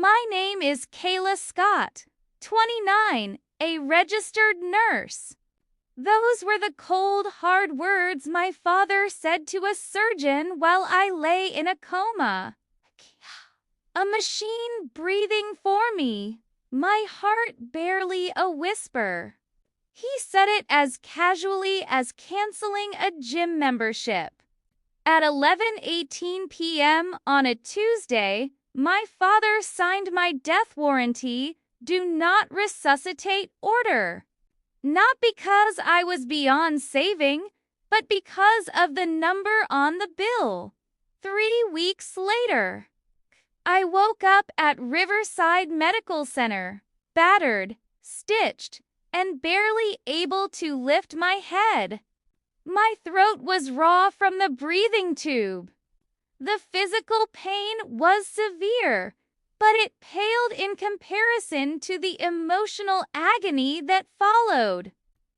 My name is Kayla Scott, 29, a registered nurse. Those were the cold, hard words my father said to a surgeon while I lay in a coma. A machine breathing for me, my heart barely a whisper. He said it as casually as canceling a gym membership. At 11:18 p.m. on a Tuesday, my father signed my death warranty, Do Not Resuscitate order. Not because I was beyond saving, but because of the number on the bill. 3 weeks later, I woke up at Riverside Medical Center, battered, stitched, and barely able to lift my head. My throat was raw from the breathing tube. The physical pain was severe, but it paled in comparison to the emotional agony that followed.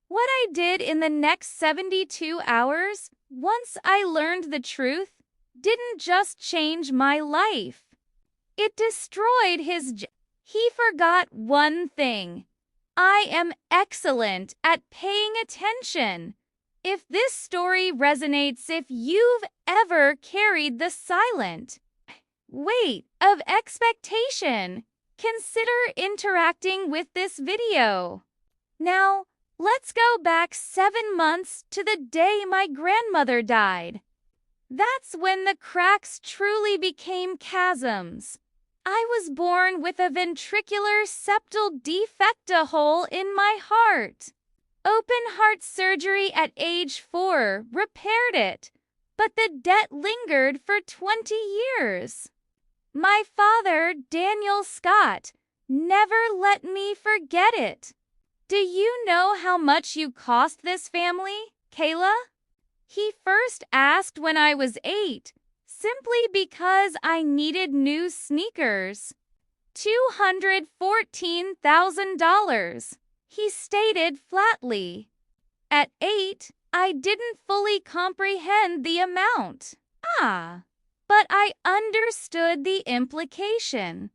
What I did in the next 72 hours, once I learned the truth, didn't just change my life. It destroyed his. He forgot one thing. I am excellent at paying attention. If this story resonates, if you've ever carried the silent weight of expectation, consider interacting with this video. Now, let's go back 7 months to the day my grandmother died. That's when the cracks truly became chasms. I was born with a ventricular septal defect, a hole in my heart. Open heart surgery at age 4 repaired it, but the debt lingered for 20 years. My father, Daniel Scott, never let me forget it. Do you know how much you cost this family, Kayla? He first asked when I was 8, simply because I needed new sneakers. $214,000, he stated flatly. At 8, I didn't fully comprehend the amount. But I understood the implication.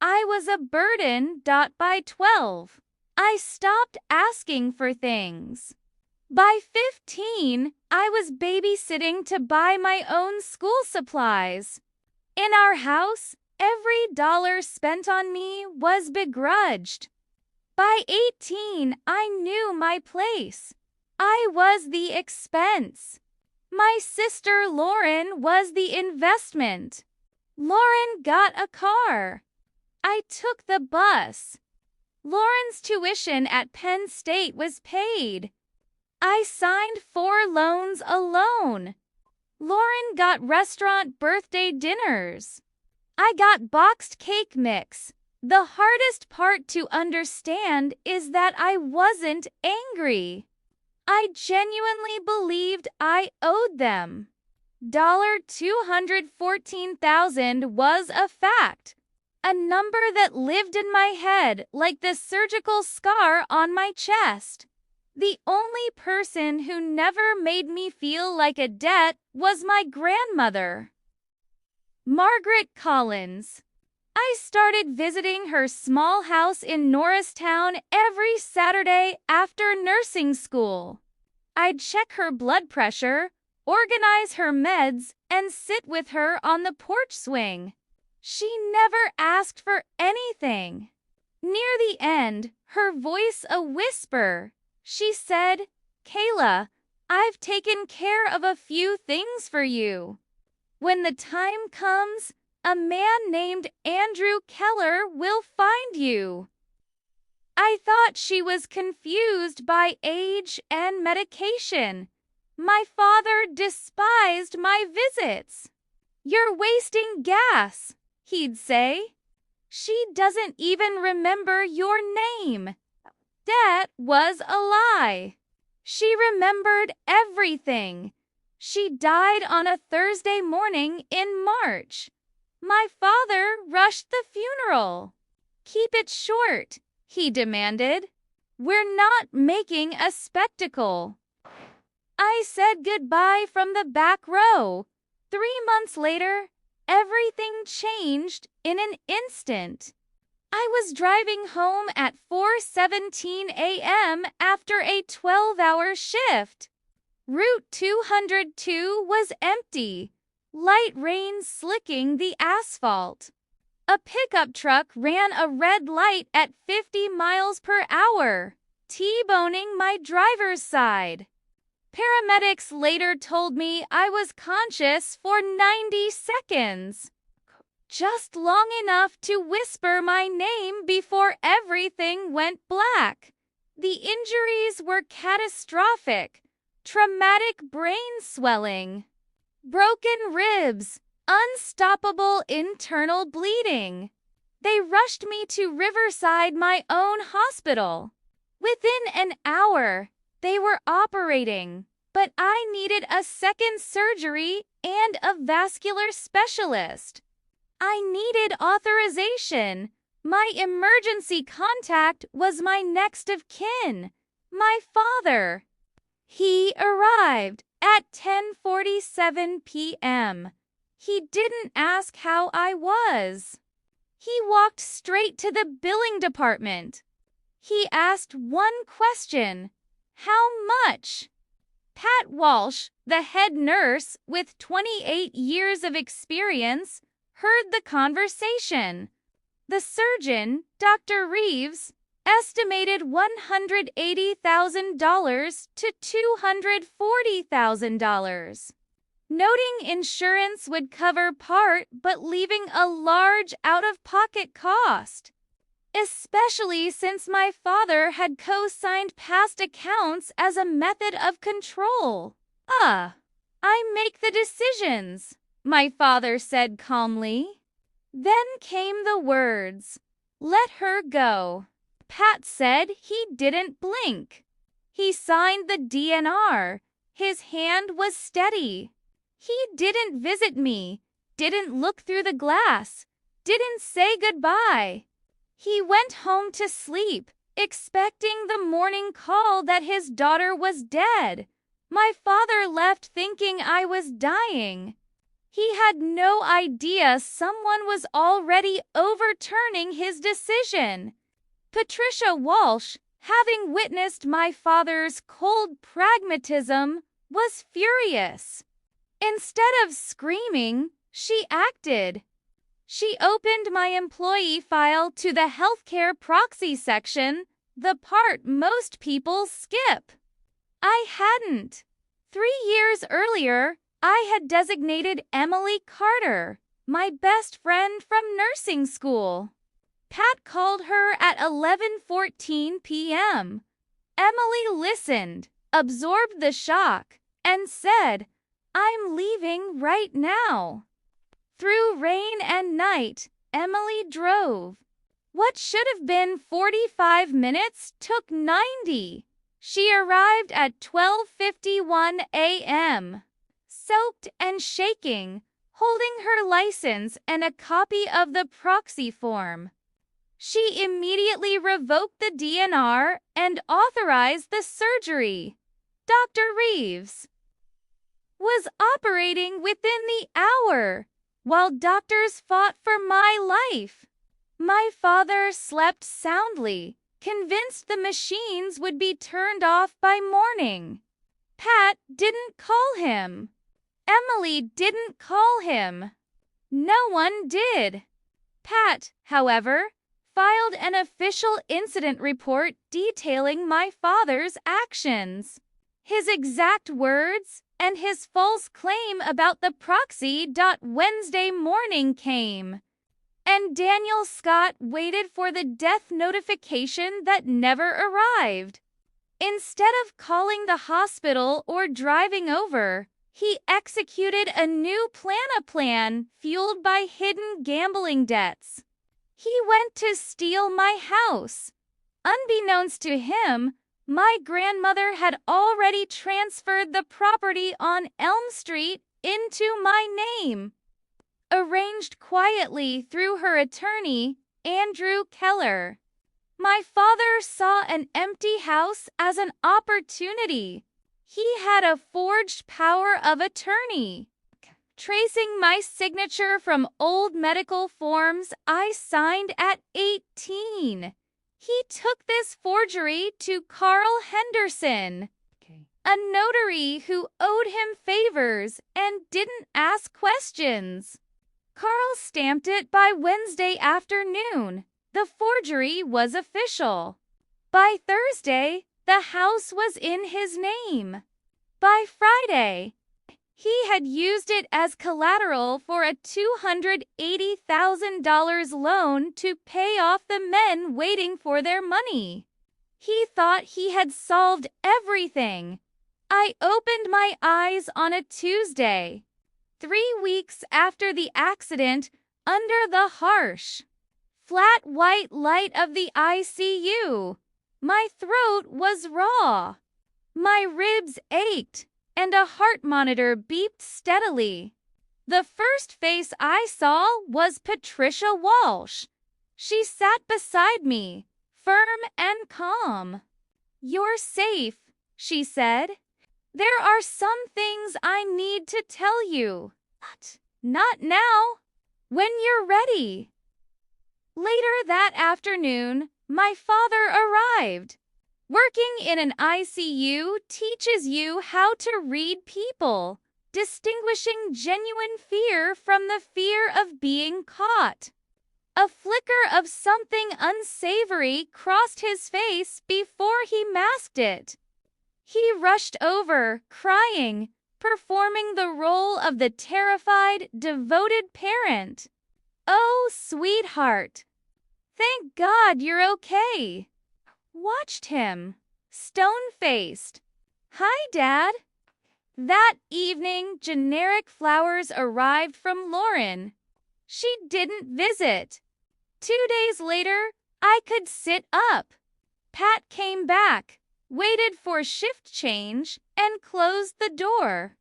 I was a burden. By 12, I stopped asking for things. By 15, I was babysitting to buy my own school supplies. In our house, every dollar spent on me was begrudged. By 18, I knew my place. I was the expense. My sister Lauren was the investment. Lauren got a car. I took the bus. Lauren's tuition at Penn State was paid. I signed 4 loans alone. Lauren got restaurant birthday dinners. I got boxed cake mix. The hardest part to understand is that I wasn't angry. I genuinely believed I owed them. $214,000 was a fact, a number that lived in my head like the surgical scar on my chest. The only person who never made me feel like a debt was my grandmother, Margaret Collins. I started visiting her small house in Norristown every Saturday after nursing school. I'd check her blood pressure, organize her meds, and sit with her on the porch swing. She never asked for anything. Near the end, her voice a whisper, she said, "Kayla, I've taken care of a few things for you. When the time comes, a man named Andrew Keller will find you." I thought she was confused by age and medication. My father despised my visits. "You're wasting gas," he'd say. "She doesn't even remember your name." That was a lie. She remembered everything. She died on a Thursday morning in March. My father rushed the funeral. "Keep it short," he demanded. "We're not making a spectacle." I said goodbye from the back row. 3 months later, Everything changed in an instant. I was driving home at 4:17 a.m. after a 12-hour shift. Route 202 was empty, light rain slicking the asphalt. A pickup truck ran a red light at 50 miles per hour, T-boning my driver's side. Paramedics later told me I was conscious for 90 seconds, just long enough to whisper my name before everything went black. The injuries were catastrophic: traumatic brain swelling, broken ribs, unstoppable internal bleeding. They rushed me to Riverside, my own hospital. Within an hour, they were operating, but I needed a second surgery and a vascular specialist. I needed authorization. My emergency contact was my next of kin, my father. He arrived at 10:47 p.m. He didn't ask how I was. He walked straight to the billing department. He asked one question: how much? Pat Walsh, the head nurse with 28 years of experience, heard the conversation. The surgeon, Dr. Reeves, estimated $180,000 to $240,000, noting insurance would cover part but leaving a large out-of-pocket cost, especially since my father had co-signed past accounts as a method of control. I make the decisions, my father said calmly. Then came the words, "Let her go." Pat said he didn't blink. He signed the DNR. His hand was steady. He didn't visit me, didn't look through the glass, didn't say goodbye. He went home to sleep, expecting the morning call that his daughter was dead. My father left thinking I was dying. He had no idea someone was already overturning his decision. Patricia Walsh, having witnessed my father's cold pragmatism, was furious. Instead of screaming, she acted. She opened my employee file to the healthcare proxy section, the part most people skip. I hadn't. 3 years earlier, I had designated Emily Carter, my best friend from nursing school. Pat called her at 11:14 p.m. Emily listened, absorbed the shock, and said, "I'm leaving right now." Through rain and night, Emily drove. What should have been 45 minutes took 90. She arrived at 12:51 a.m., soaked and shaking, holding her license and a copy of the proxy form. She immediately revoked the DNR and authorized the surgery. Dr. Reeves was operating within the hour, while doctors fought for my life. My father slept soundly, convinced the machines would be turned off by morning. Pat didn't call him. Emily didn't call him. No one did. Pat, however, filed an official incident report detailing my father's actions, his exact words, and his false claim about the proxy. Wednesday morning came, and Daniel Scott waited for the death notification that never arrived. Instead of calling the hospital or driving over, he executed a new plan fueled by hidden gambling debts. He went to steal my house. Unbeknownst to him, my grandmother had already transferred the property on Elm Street into my name, arranged quietly through her attorney, Andrew Keller. My father saw an empty house as an opportunity. He had a forged power of attorney, tracing my signature from old medical forms I signed at 18. He took this forgery to Carl Henderson, a notary who owed him favors and didn't ask questions. Carl stamped it by Wednesday afternoon. The forgery was official. By Thursday, the house was in his name. By Friday, he had used it as collateral for a $280,000 loan to pay off the men waiting for their money. He thought he had solved everything. I opened my eyes on a Tuesday, 3 weeks after the accident, under the harsh, flat white light of the ICU. My throat was raw. My ribs ached, and a heart monitor beeped steadily. The first face I saw was Patricia Walsh. She sat beside me, firm and calm. "You're safe," she said. "There are some things I need to tell you. But not now. When you're ready." Later that afternoon, my father arrived. Working in an ICU teaches you how to read people, distinguishing genuine fear from the fear of being caught. A flicker of something unsavory crossed his face before he masked it. He rushed over, crying, performing the role of the terrified, devoted parent. "Oh, sweetheart. Thank God you're okay." Watched him, stone-faced. "Hi, Dad." That evening, generic flowers arrived from Lauren. She didn't visit. 2 days later, I could sit up. Pat came back, waited for shift change, and closed the door.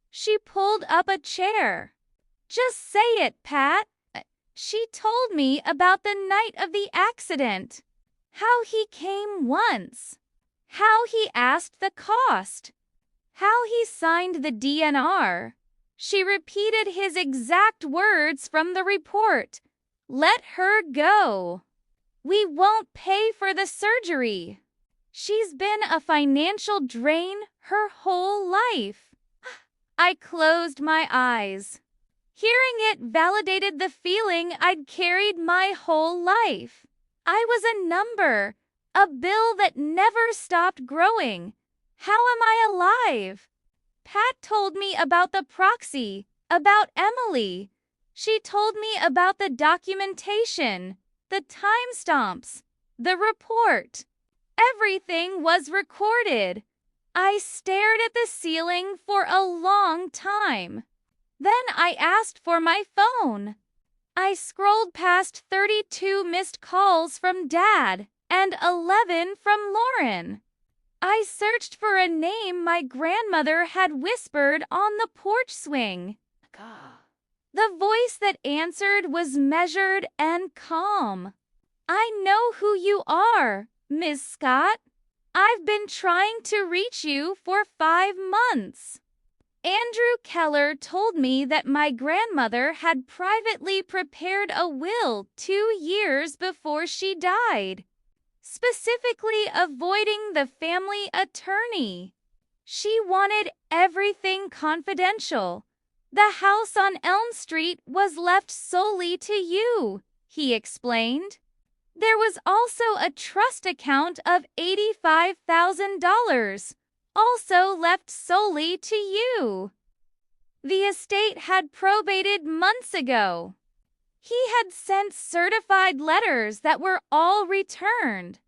She pulled up a chair. "Just say it, Pat." She told me about the night of the accident. How he came once. How he asked the cost. How he signed the DNR. She repeated his exact words from the report. "Let her go. We won't pay for the surgery." She's been a financial drain her whole life. I closed my eyes. Hearing it validated the feeling I'd carried my whole life. I was a number, a bill that never stopped growing. How am I alive? Pat told me about the proxy, about Emily. She told me about the documentation, the timestamps, the report. Everything was recorded. I stared at the ceiling for a long time. Then I asked for my phone. I scrolled past 32 missed calls from Dad and 11 from Lauren. I searched for a name my grandmother had whispered on the porch swing. The voice that answered was measured and calm. "I know who you are, Ms. Scott. I've been trying to reach you for 5 months." Andrew Keller told me that my grandmother had privately prepared a will 2 years before she died, specifically avoiding the family attorney. She wanted everything confidential. "The house on Elm Street was left solely to you," he explained. "There was also a trust account of $85,000. Also left solely to you. The estate had probated months ago. He had sent certified letters that were all returned.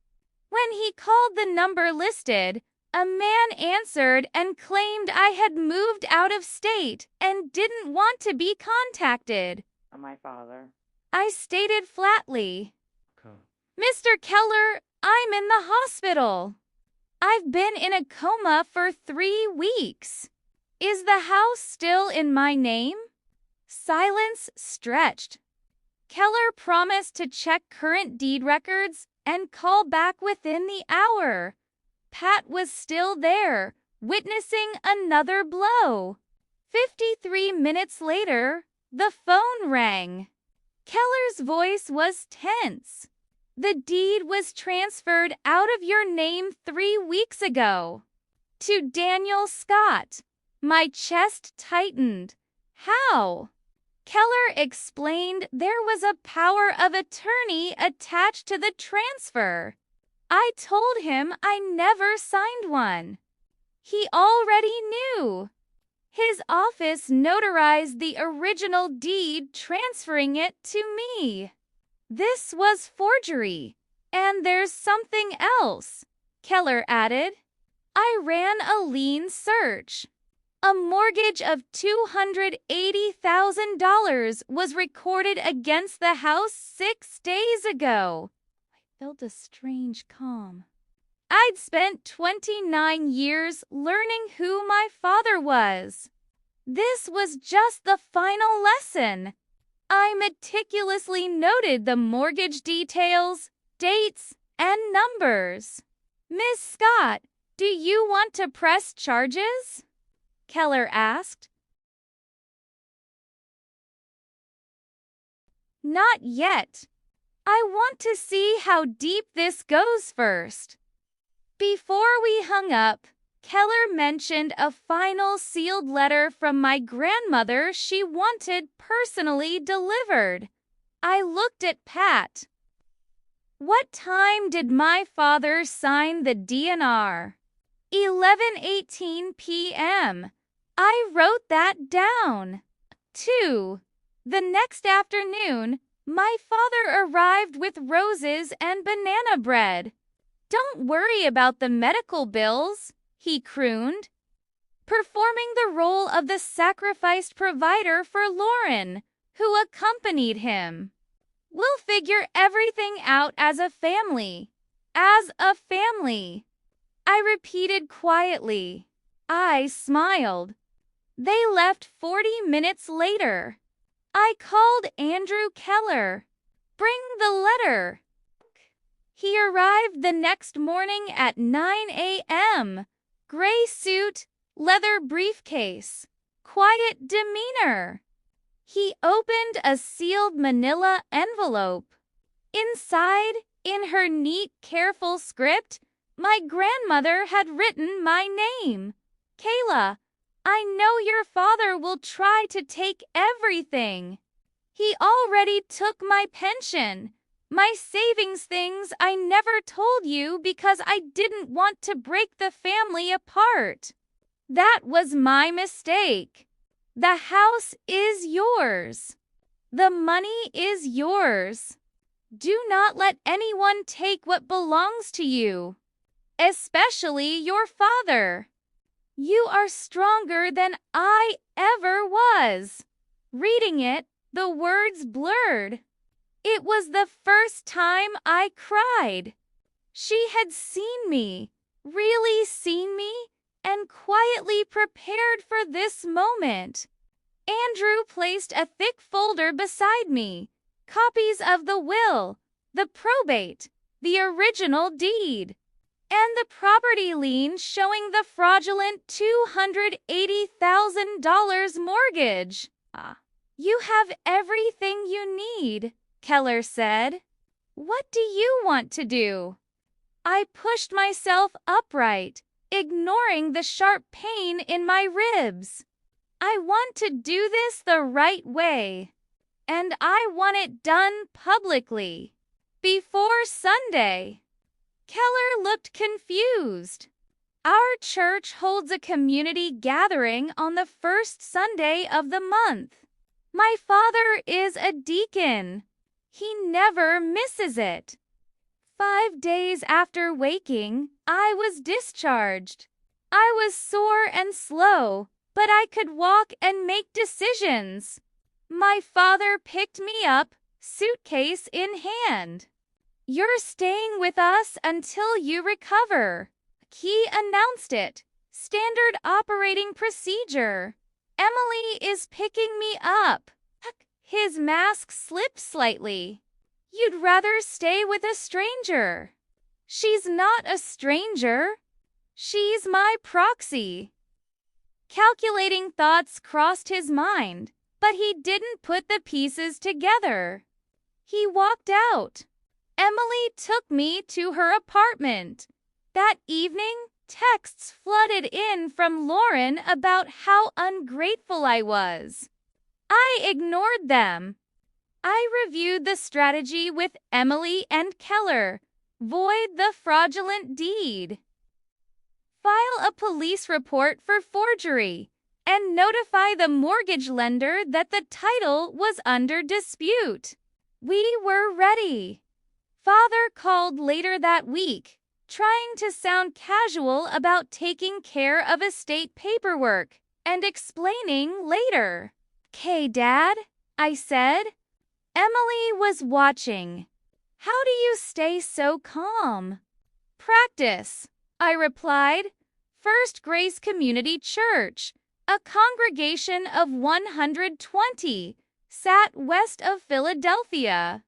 When he called the number listed, a man answered and claimed I had moved out of state and didn't want to be contacted." My father. I stated flatly, "Mr. Keller, I'm in the hospital. I've been in a coma for 3 weeks. Is the house still in my name?" Silence stretched. Keller promised to check current deed records and call back within the hour. Pat was still there, witnessing another blow. 53 minutes later, the phone rang. Keller's voice was tense. The deed was transferred out of your name 3 weeks ago. To Daniel Scott. My chest tightened. How? Keller explained there was a power of attorney attached to the transfer. I told him I never signed one. He already knew. His office notarized the original deed, transferring it to me. This was forgery. And there's something else, Keller added. I ran a lien search. A mortgage of $280,000 was recorded against the house 6 days ago. I felt a strange calm. I'd spent 29 years learning who my father was. This was just the final lesson. I meticulously noted the mortgage details, dates, and numbers. Miss Scott, do you want to press charges? Keller asked. Not yet. I want to see how deep this goes first. Before we hung up, Keller mentioned a final sealed letter from my grandmother she wanted personally delivered. I looked at Pat. What time did my father sign the DNR? 11:18 p.m. I wrote that down. 2. The next afternoon, my father arrived with roses and banana bread. Don't worry about the medical bills, he crooned, performing the role of the sacrificed provider for Lauren, who accompanied him. We'll figure everything out as a family. As a family. I repeated quietly. I smiled. They left 40 minutes later. I called Andrew Keller. Bring the letter. He arrived the next morning at 9 a.m. Gray suit, leather briefcase, quiet demeanor. He opened a sealed manila envelope. Inside, in her neat, careful script, my grandmother had written my name. Kayla, I know your father will try to take everything. He already took my pension. My savings things I never told you because I didn't want to break the family apart. That was my mistake. The house is yours. The money is yours. Do not let anyone take what belongs to you, especially your father. You are stronger than I ever was. Reading it, the words blurred. It was the first time I cried. She had seen me, really seen me, and quietly prepared for this moment. Andrew placed a thick folder beside me, copies of the will, the probate, the original deed, and the property lien showing the fraudulent $280,000 mortgage. You have everything you need, Keller said. What do you want to do? I pushed myself upright, ignoring the sharp pain in my ribs. I want to do this the right way. And I want it done publicly. Before Sunday. Keller looked confused. Our church holds a community gathering on the first Sunday of the month. My father is a deacon. He never misses it. 5 days after waking, I was discharged. I was sore and slow, but I could walk and make decisions. My father picked me up, suitcase in hand. You're staying with us until you recover. He announced it. Standard operating procedure. Emily is picking me up. His mask slipped slightly. You'd rather stay with a stranger. She's not a stranger. She's my proxy. Calculating thoughts crossed his mind, but he didn't put the pieces together. He walked out. Emily took me to her apartment. That evening, texts flooded in from Lauren about how ungrateful I was. I ignored them. I reviewed the strategy with Emily and Keller. Void the fraudulent deed. File a police report for forgery and notify the mortgage lender that the title was under dispute. We were ready. Father called later that week, trying to sound casual about taking care of estate paperwork and explaining later. "'Kay, Dad," I said. Emily was watching. "How do you stay so calm?" "Practice," I replied. First Grace Community Church, a congregation of 120, sat west of Philadelphia.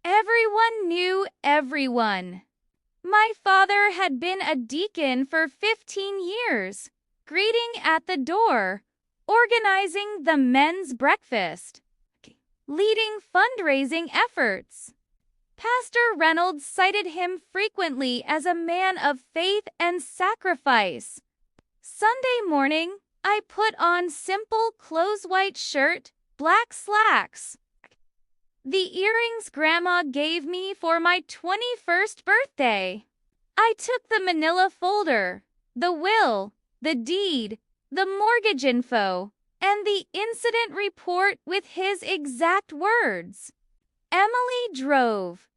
Everyone knew everyone. My father had been a deacon for 15 years, greeting at the door, organizing the men's breakfast, leading fundraising efforts. Pastor Reynolds cited him frequently as a man of faith and sacrifice. Sunday morning, I put on simple clothes-white shirt, black slacks. The earrings Grandma gave me for my 21st birthday. I took the manila folder, the will, the deed, the mortgage info, and the incident report with his exact words. Emily drove.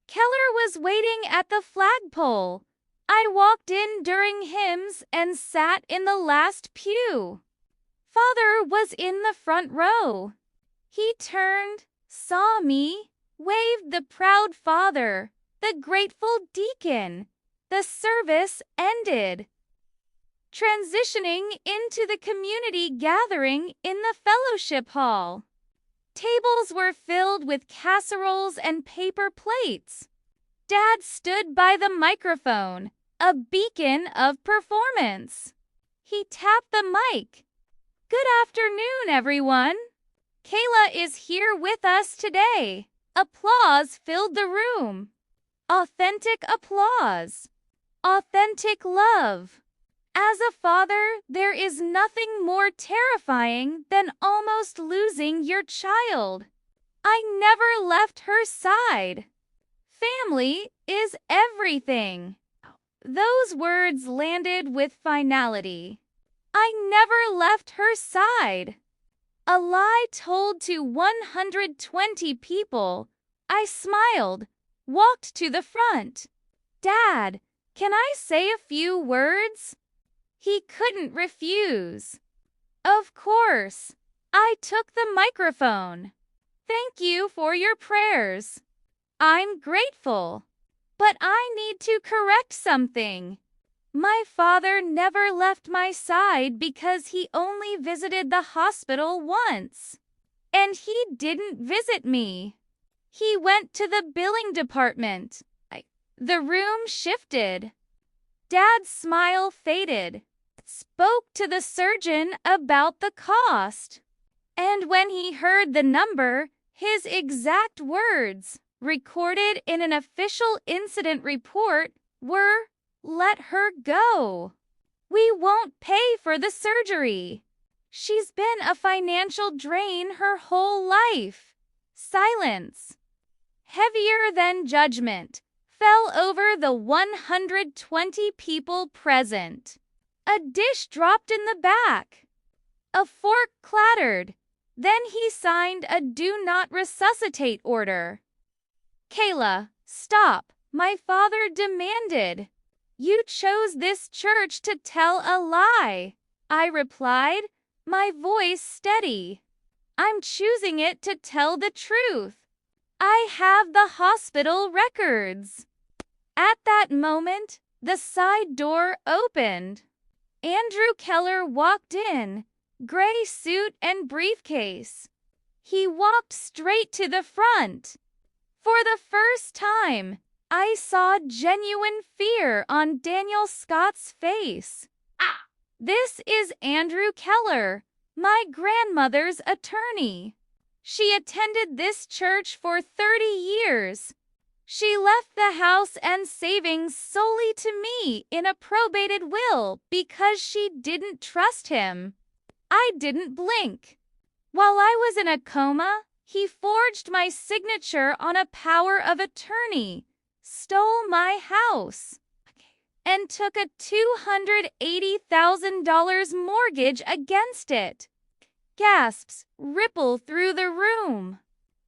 Keller was waiting at the flagpole. I walked in during hymns and sat in the last pew. Father was in the front row. He turned, saw me, waved the proud father, the grateful deacon. The service ended. Transitioning into the community gathering in the fellowship hall. Tables were filled with casseroles and paper plates. Dad stood by the microphone, a beacon of performance. He tapped the mic. "Good afternoon, everyone. Kayla is here with us today." Applause filled the room. Authentic applause. Authentic love. As a father, there is nothing more terrifying than almost losing your child. I never left her side. Family is everything. Those words landed with finality. I never left her side. A lie told to 120 people. I smiled, walked to the front. "Dad, can I say a few words?" He couldn't refuse. Of course. I took the microphone. "Thank you for your prayers. I'm grateful. But I need to correct something. My father never left my side because he only visited the hospital once. And he didn't visit me. He went to the billing department." The room shifted. Dad's smile faded. "Spoke to the surgeon about the cost. And when he heard the number, his exact words, recorded in an official incident report, were, 'Let her go. We won't pay for the surgery. She's been a financial drain her whole life.'" Silence, heavier than judgment, fell over the 120 people present. A dish dropped in the back. A fork clattered. Then he signed a Do Not Resuscitate order. "Kayla, stop," my father demanded. "You chose this church to tell a lie," I replied, my voice steady. "I'm choosing it to tell the truth. I have the hospital records." At that moment, the side door opened. Andrew Keller walked in, gray suit and briefcase. He walked straight to the front. For the first time, I saw genuine fear on Daniel Scott's face. This is Andrew Keller, my grandmother's attorney. She attended this church for 30 years. She left the house and savings solely to me in a probated will because she didn't trust him. I didn't blink. While I was in a coma, he forged my signature on a power of attorney, stole my house, and took a $280,000 mortgage against it. Gasps ripple through the room.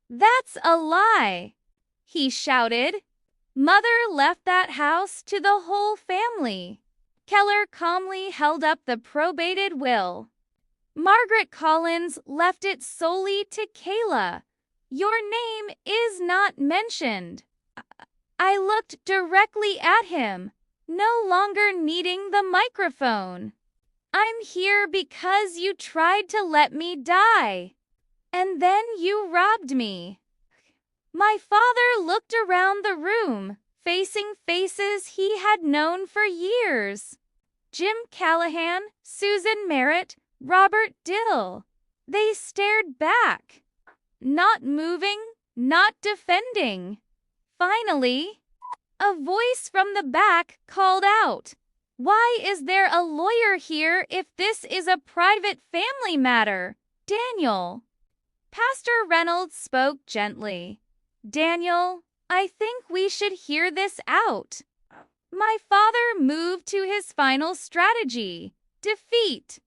That's a lie, he shouted. Mother left that house to the whole family. Keller calmly held up the probated will. Margaret Collins left it solely to Kayla. Your name is not mentioned. I looked directly at him, no longer needing the microphone. I'm here because you tried to let me die. And then you robbed me. My father looked around the room, facing faces he had known for years. Jim Callahan, Susan Merritt, Robert Dill. They stared back, not moving, not defending. Finally, a voice from the back called out, "Why is there a lawyer here if this is a private family matter, Daniel?" Pastor Reynolds spoke gently. "Daniel, I think we should hear this out." My father moved to his final strategy, defeat.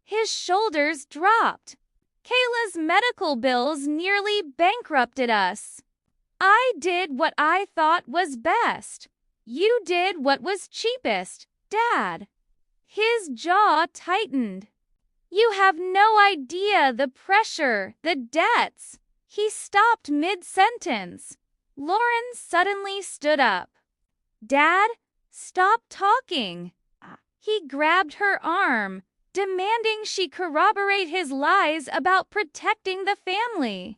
His shoulders dropped. Kayla's medical bills nearly bankrupted us. I did what I thought was best. You did what was cheapest, Dad. His jaw tightened. You have no idea the pressure, the debts. He stopped mid-sentence. Lauren suddenly stood up. Dad, stop talking. He grabbed her arm, demanding she corroborate his lies about protecting the family.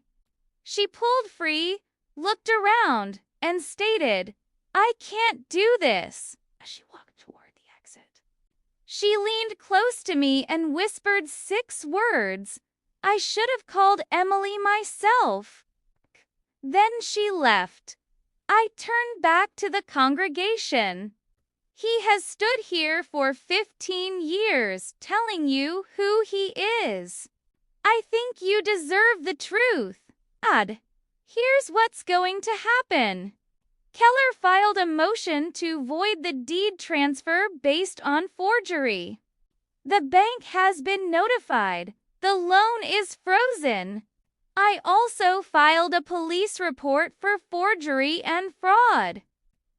She pulled free, looked around, and stated, "I can't do this," as she walked toward the exit. She leaned close to me and whispered 6 words. I should have called Emily myself. Then she left. I turned back to the congregation. He has stood here for 15 years telling you who he is. I think you deserve the truth. Here's what's going to happen. Keller filed a motion to void the deed transfer based on forgery. The bank has been notified. The loan is frozen. I also filed a police report for forgery and fraud.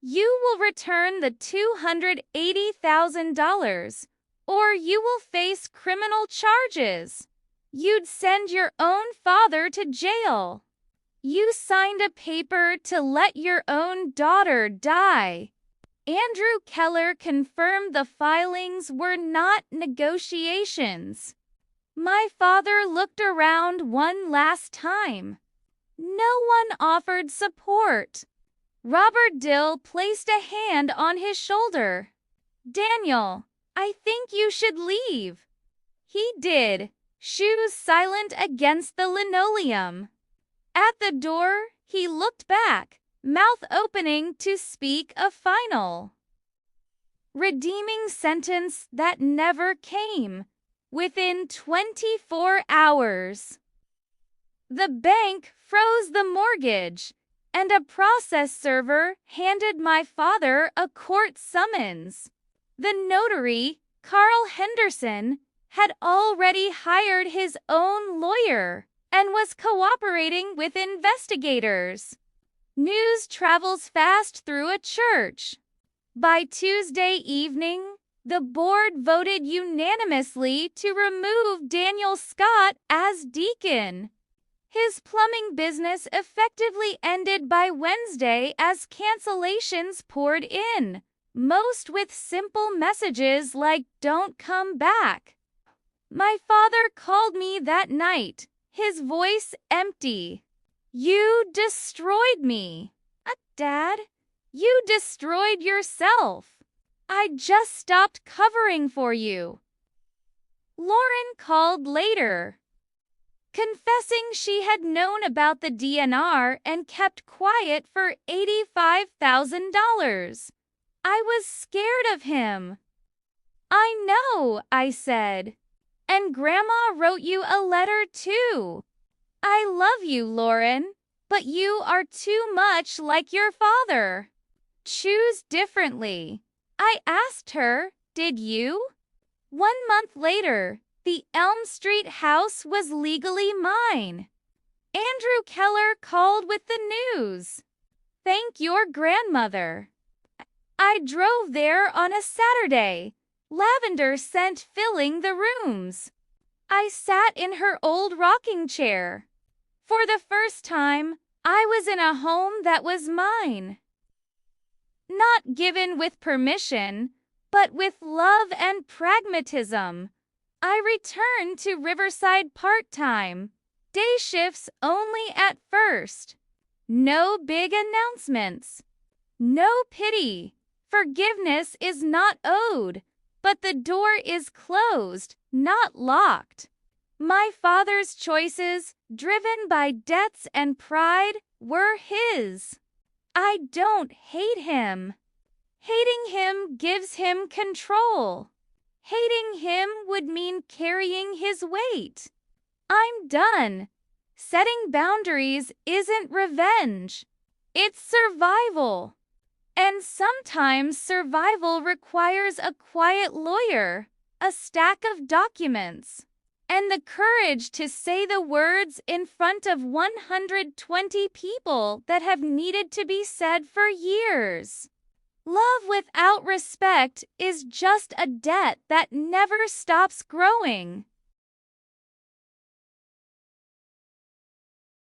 You will return the $280,000, or you will face criminal charges. You'd send your own father to jail. You signed a paper to let your own daughter die. Andrew Keller confirmed the filings were not negotiations. My father looked around one last time. No one offered support. Robert Dill placed a hand on his shoulder. Daniel, I think you should leave. He did, shoes silent against the linoleum. At the door, he looked back, mouth opening to speak a final, redeeming sentence that never came. Within 24 hours, the bank froze the mortgage, and a process server handed my father a court summons. The notary, Carl Henderson, had already hired his own lawyer and was cooperating with investigators. News travels fast through a church. By Tuesday evening, the board voted unanimously to remove Daniel Scott as deacon. His plumbing business effectively ended by Wednesday as cancellations poured in, most with simple messages like "Don't come back." My father called me that night, his voice empty. "You destroyed me." "Dad, you destroyed yourself. I just stopped covering for you. Lauren called later, confessing she had known about the DNR and kept quiet for $85,000. I was scared of him. I know, I said. And Grandma wrote you a letter too. I love you, Lauren, but you are too much like your father. Choose differently. I asked her, did you? 1 month later, the Elm Street house was legally mine. Andrew Keller called with the news. Thank your grandmother. I drove there on a Saturday, lavender scent filling the rooms. I sat in her old rocking chair. For the first time, I was in a home that was mine. Not given with permission, but with love and pragmatism. I returned to Riverside part-time, day shifts only at first. No big announcements. No pity. Forgiveness is not owed, but the door is closed, not locked. My father's choices, driven by debts and pride, were his. I don't hate him. Hating him gives him control. Hating him would mean carrying his weight. I'm done. Setting boundaries isn't revenge. It's survival. And sometimes survival requires a quiet lawyer, a stack of documents, and the courage to say the words in front of 120 people that have needed to be said for years. Love without respect is just a debt that never stops growing.